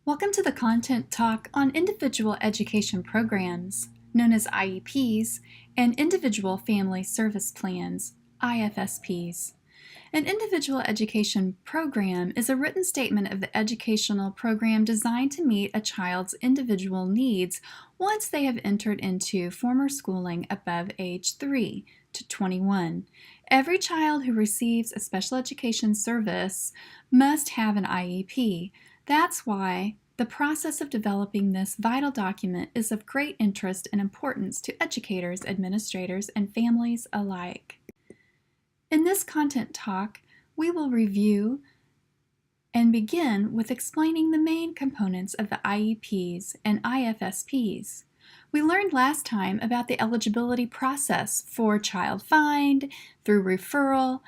Welcome to the content talk on individual education programs, known as IEPs, and individual family service plans, IFSPs. An individual education program is a written statement of the educational program designed to meet a child's individual needs once they have entered into formal schooling above age 3 to 21. Every child who receives a special education service must have an IEP. That's why the process of developing this vital document is of great interest and importance to educators, administrators, and families alike. In this content talk, we will review and begin with explaining the main components of the IEPs and IFSPs. We learned last time about the eligibility process for child find, through referral,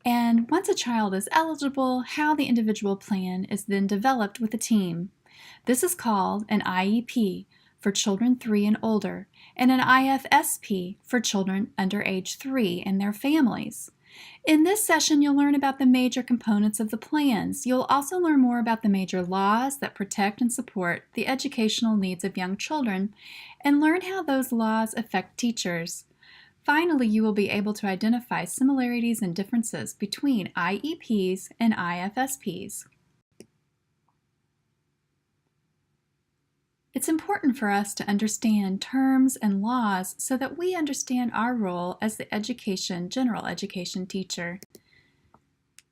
and once a child is eligible, how the individual plan is then developed with a team. This is called an IEP for children 3 and older, and an IFSP for children under age 3 and their families. In this session, you'll learn about the major components of the plans. You'll also learn more about the major laws that protect and support the educational needs of young children, and learn how those laws affect teachers. Finally, you will be able to identify similarities and differences between IEPs and IFSPs. It's important for us to understand terms and laws so that we understand our role as the general education teacher.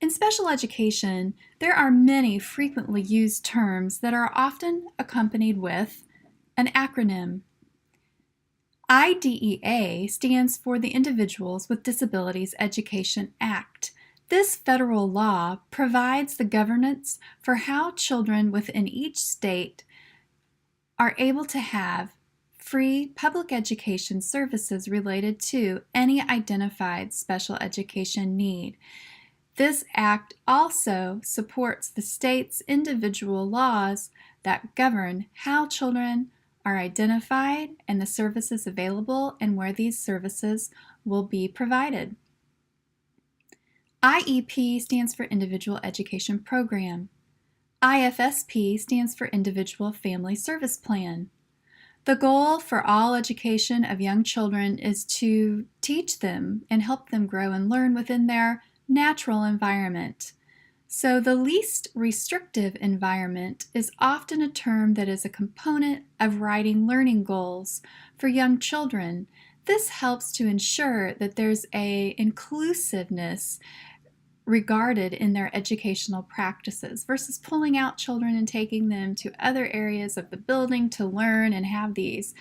In special education, there are many frequently used terms that are often accompanied with an acronym. IDEA stands for the Individuals with Disabilities Education Act. This federal law provides the governance for how children within each state are able to have free public education services related to any identified special education need. This act also supports the state's individual laws that govern how children are identified and the services available and where these services will be provided. IEP stands for Individual Education Program. IFSP stands for Individual Family Service Plan. The goal for all education of young children is to teach them and help them grow and learn within their natural environment. So the least restrictive environment is often a term that is a component of writing learning goals for young children. This helps to ensure that there's an inclusiveness regarded in their educational practices versus pulling out children and taking them to other areas of the building to learn and have these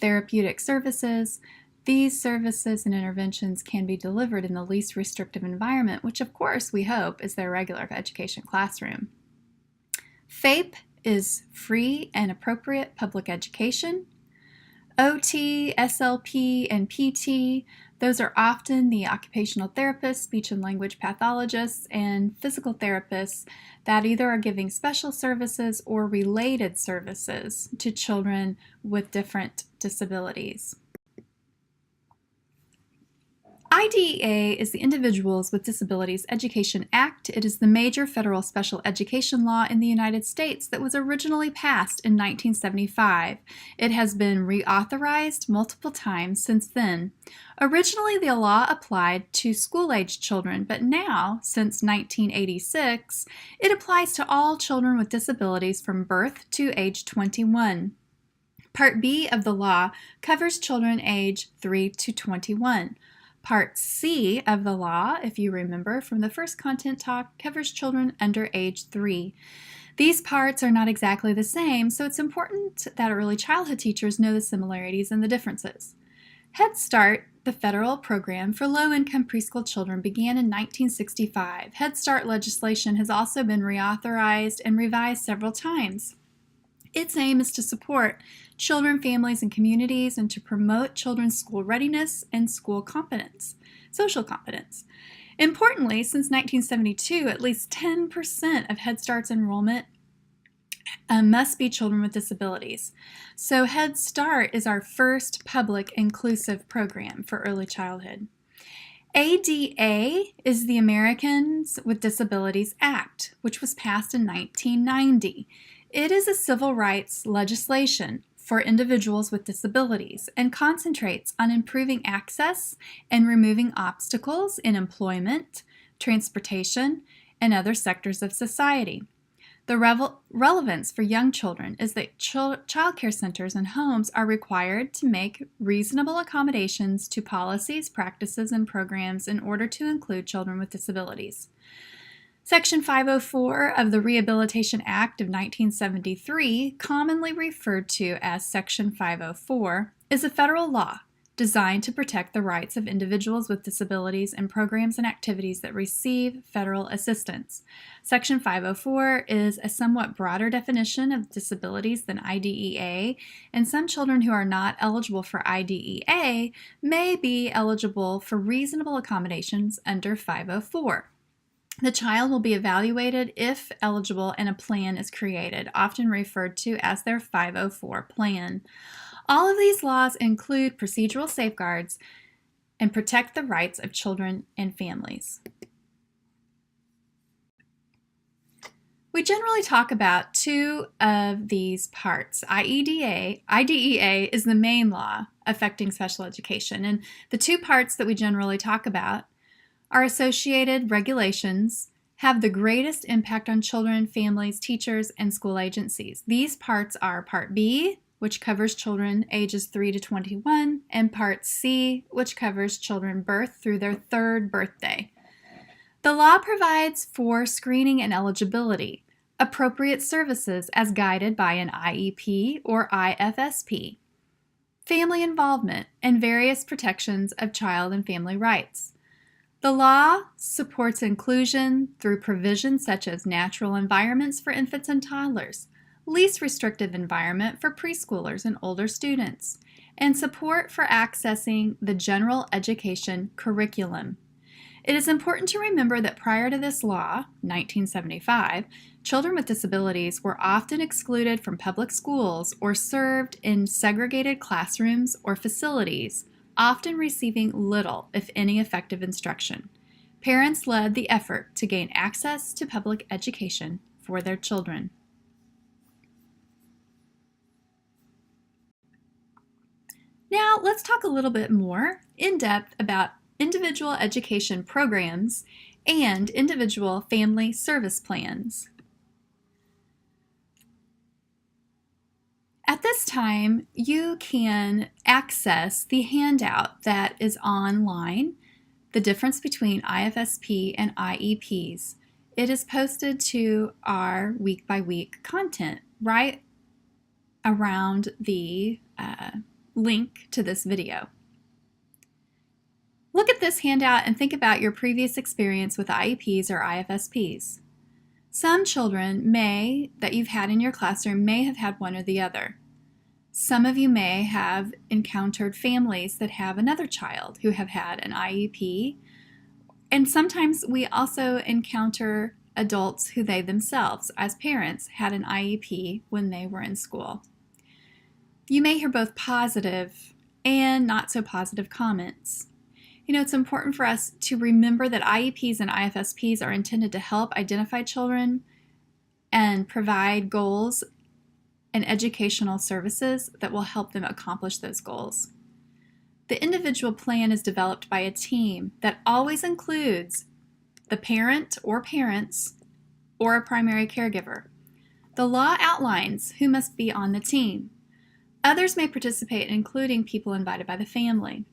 therapeutic services. These services and interventions can be delivered in the least restrictive environment, which of course we hope is their regular education classroom. FAPE is free and appropriate public education. OT, SLP, and PT, those are often the occupational therapists, speech and language pathologists, and physical therapists that either are giving special services or related services to children with different disabilities. IDEA is the Individuals with Disabilities Education Act. It is the major federal special education law in the United States that was originally passed in 1975. It has been reauthorized multiple times since then. Originally, the law applied to school-aged children, but now, since 1986, it applies to all children with disabilities from birth to age 21. Part B of the law covers children age 3 to 21. Part C of the law, if you remember from the first content talk, covers children under age 3. These parts are not exactly the same, so it's important that early childhood teachers know the similarities and the differences. Head Start, the federal program for low-income preschool children, began in 1965. Head Start legislation has also been reauthorized and revised several times. Its aim is to support children, families, and communities, and to promote children's school readiness and school competence, social competence. Importantly, since 1972, at least 10% of Head Start's enrollment must be children with disabilities. So Head Start is our first public inclusive program for early childhood. ADA is the Americans with Disabilities Act, which was passed in 1990. It is a civil rights legislation for individuals with disabilities and concentrates on improving access and removing obstacles in employment, transportation, and other sectors of society. The relevance for young children is that child care centers and homes are required to make reasonable accommodations to policies, practices, and programs in order to include children with disabilities. Section 504 of the Rehabilitation Act of 1973, commonly referred to as Section 504, is a federal law designed to protect the rights of individuals with disabilities in programs and activities that receive federal assistance. Section 504 is a somewhat broader definition of disabilities than IDEA, and some children who are not eligible for IDEA may be eligible for reasonable accommodations under 504. The child will be evaluated if eligible and a plan is created, often referred to as their 504 plan. All of these laws include procedural safeguards and protect the rights of children and families. We generally talk about two of these parts. IDEA is the main law affecting special education, and the two parts that we generally talk about our associated regulations have the greatest impact on children, families, teachers, and school agencies. These parts are Part B, which covers children ages 3 to 21, and Part C, which covers children birth through their 3rd birthday. The law provides for screening and eligibility, appropriate services as guided by an IEP or IFSP, family involvement, and various protections of child and family rights. The law supports inclusion through provisions such as natural environments for infants and toddlers, least restrictive environment for preschoolers and older students, and support for accessing the general education curriculum. It is important to remember that prior to this law, 1975, children with disabilities were often excluded from public schools or served in segregated classrooms or facilities, often receiving little, if any, effective instruction. Parents led the effort to gain access to public education for their children. Now, let's talk a little bit more in depth about individual education programs and individual family service plans. At this time, you can access the handout that is online, the difference between IFSP and IEPs. It is posted to our week-by-week content right around the link to this video. Look at this handout and think about your previous experience with IEPs or IFSPs. Some children that you've had in your classroom may have had one or the other. Some of you may have encountered families that have another child who have had an IEP, and sometimes we also encounter adults who they themselves, as parents, had an IEP when they were in school. You may hear both positive and not so positive comments. You know, it's important for us to remember that IEPs and IFSPs are intended to help identify children and provide goals and educational services that will help them accomplish those goals. The individual plan is developed by a team that always includes the parent or parents or a primary caregiver. The law outlines who must be on the team. Others may participate, including people invited by the family.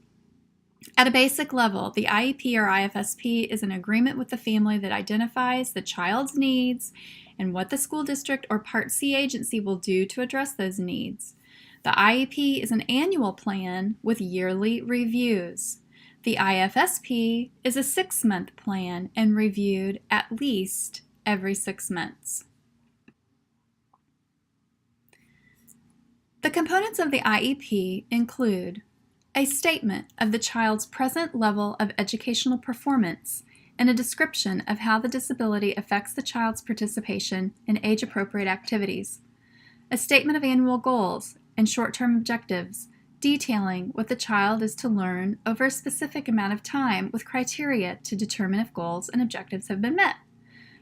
At a basic level, the IEP or IFSP is an agreement with the family that identifies the child's needs and what the school district or Part C agency will do to address those needs. The IEP is an annual plan with yearly reviews. The IFSP is a 6-month plan and reviewed at least every 6 months. The components of the IEP include a statement of the child's present level of educational performance and a description of how the disability affects the child's participation in age-appropriate activities, a statement of annual goals and short-term objectives detailing what the child is to learn over a specific amount of time with criteria to determine if goals and objectives have been met.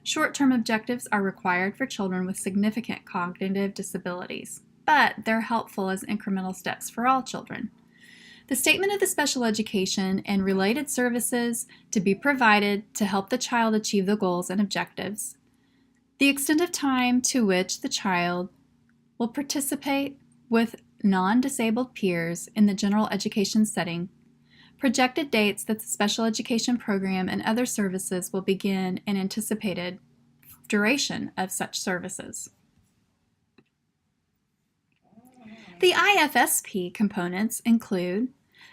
Short-term objectives are required for children with significant cognitive disabilities, but they're helpful as incremental steps for all children. The statement of the special education and related services to be provided to help the child achieve the goals and objectives. The extent of time to which the child will participate with non-disabled peers in the general education setting. Projected dates that the special education program and other services will begin and anticipated duration of such services. The IFSP components include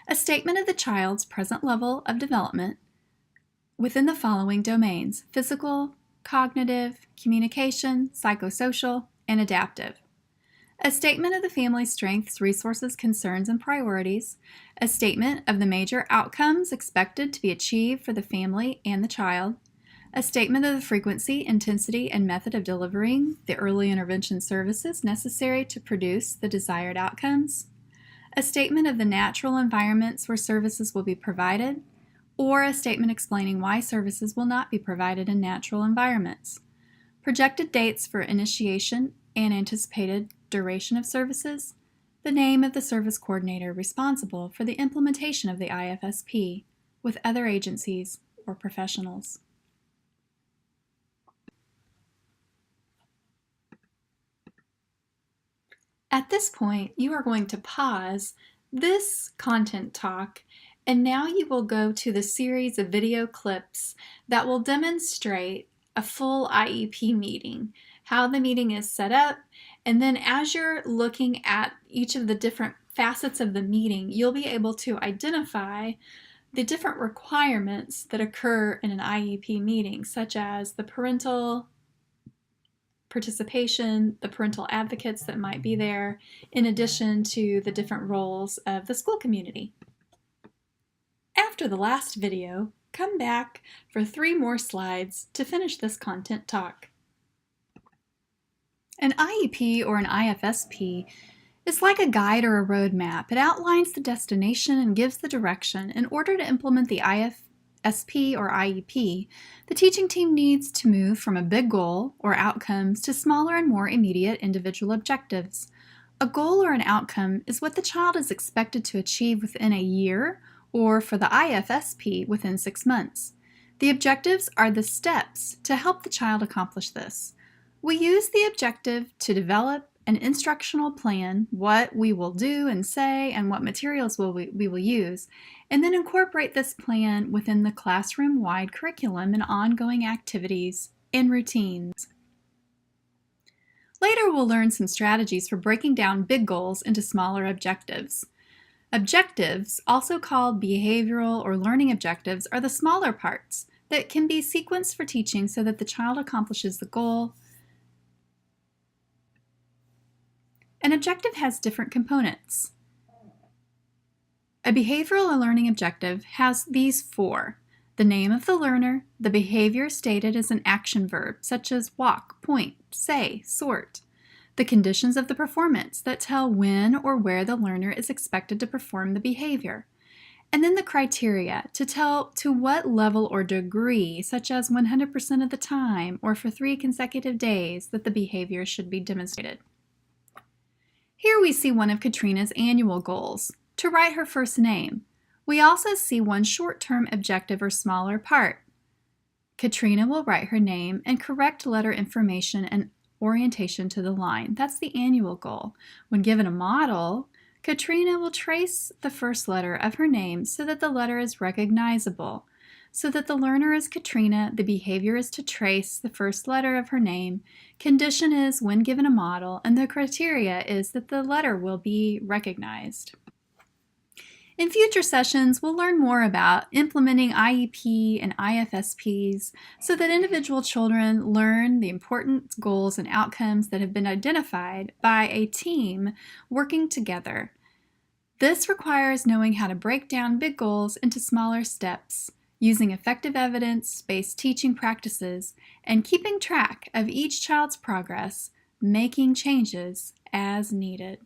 a statement of the child's present level of development within the following domains: physical, cognitive, communication, psychosocial, and adaptive. A statement of the family's strengths, resources, concerns, and priorities. A statement of the major outcomes expected to be achieved for the family and the child. A statement of the frequency, intensity, and method of delivering the early intervention services necessary to produce the desired outcomes. A statement of the natural environments where services will be provided, or a statement explaining why services will not be provided in natural environments. Projected dates for initiation and anticipated duration of services. The name of the service coordinator responsible for the implementation of the IFSP with other agencies or professionals. At this point, you are going to pause this content talk, and now you will go to the series of video clips that will demonstrate a full IEP meeting, how the meeting is set up, and then as you're looking at each of the different facets of the meeting, you'll be able to identify the different requirements that occur in an IEP meeting, such as the parental participation, the parental advocates that might be there, in addition to the different roles of the school community. After the last video, come back for 3 more slides to finish this content talk. An IEP or an IFSP is like a guide or a roadmap. It outlines the destination and gives the direction. In order to implement the IFSP or IEP, the teaching team needs to move from a big goal or outcomes to smaller and more immediate individual objectives. A goal or an outcome is what the child is expected to achieve within a year, or for the IFSP within 6 months. The objectives are the steps to help the child accomplish this. We use the objective to develop an instructional plan, what we will do and say, and what materials we will use, and then incorporate this plan within the classroom-wide curriculum and ongoing activities and routines. Later, we'll learn some strategies for breaking down big goals into smaller objectives. Objectives, also called behavioral or learning objectives, are the smaller parts that can be sequenced for teaching so that the child accomplishes the goal. An objective has different components. A behavioral or learning objective has these 4: the name of the learner, the behavior stated as an action verb, such as walk, point, say, sort, the conditions of the performance that tell when or where the learner is expected to perform the behavior, and then the criteria to tell to what level or degree, such as 100% of the time or for 3 consecutive days, that the behavior should be demonstrated. Here we see one of Katrina's annual goals, to write her first name. We also see one short-term objective or smaller part. Katrina will write her name and correct letter information and orientation to the line. That's the annual goal. When given a model, Katrina will trace the first letter of her name so that the letter is recognizable. So that the learner is Katrina, the behavior is to trace the first letter of her name, condition is when given a model, and the criteria is that the letter will be recognized. In future sessions, we'll learn more about implementing IEP and IFSPs so that individual children learn the important goals and outcomes that have been identified by a team working together. This requires knowing how to break down big goals into smaller steps, using effective evidence-based teaching practices, and keeping track of each child's progress, making changes as needed.